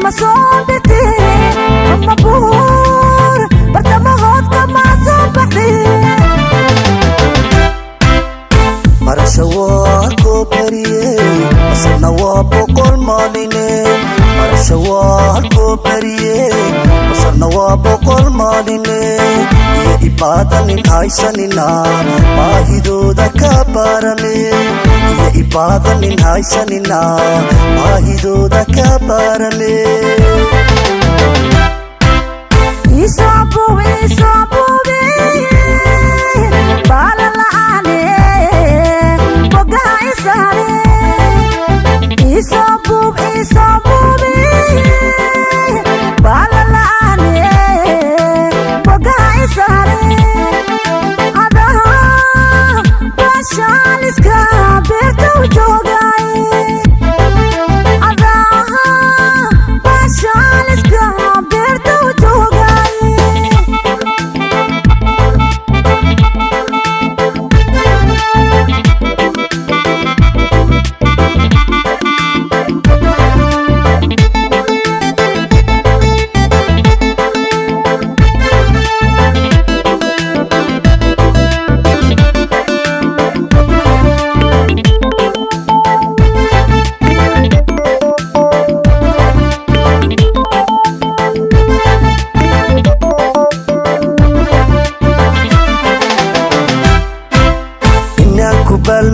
مصابتي أما بور برتمهات كما صبحي marashawaarko bariyey masana waa boqol maaline marashawaarko bariyey masana waa boqol maaline iyo ibaadanin haysanina baahidooda ka baarane iyo ibaadanin haysanina baahidooda ka baarane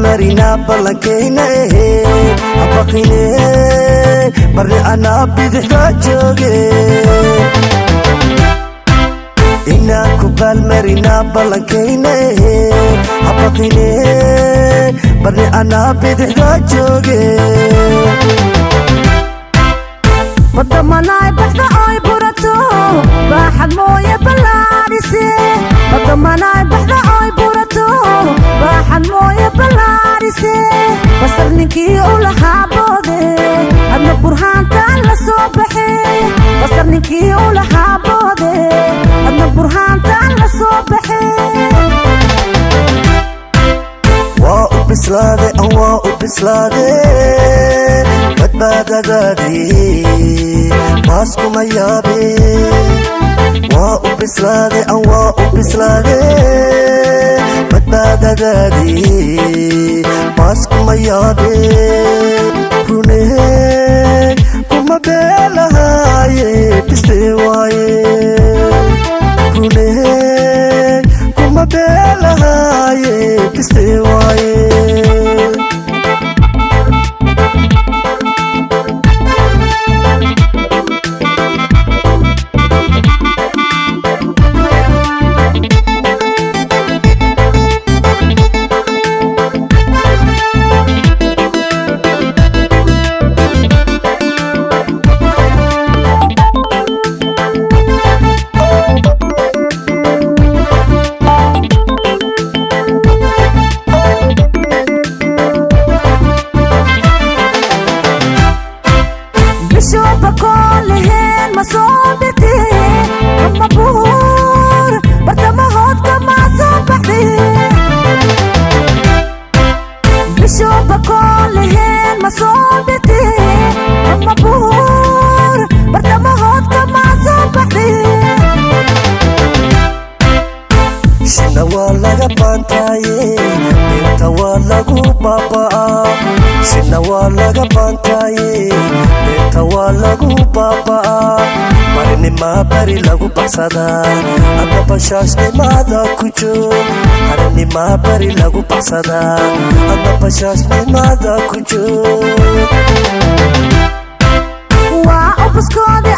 marina balankeyna habaqine marni anaa bidixda jooge inaan ku baalmarina balankeyna habaqine marni anaa bidixda jooge wadamanaay baxda ay burato baaxad mooye ballaarise wadamanaay baxda ay burato baaxad mooye ballaarise basar ninkii u lahaa boode adna burhaantaan la soo baxe basar ninkii u lahaa boode adna burhaantaan la soo baxe waa u bislaade an waa u bislaade badbaadadaadii baaskuma yaabe waa u bislaade an waa u bislaade badbaadadaadii baaskuma yaabe rune kuma beelahaaye biste waaye rune kuma beelahaaye biste waaye shina waa laga baantaaye beerta waa lagu baaba'aa shina waa laga baantaaye beerta waa lagu baaba'aa marinimaa bari lagu baxsadaa ama bashaasnimaada ku joog marinimaa bari lagu baxsadaa ama bashaasnimaada ku joog waa obuskoode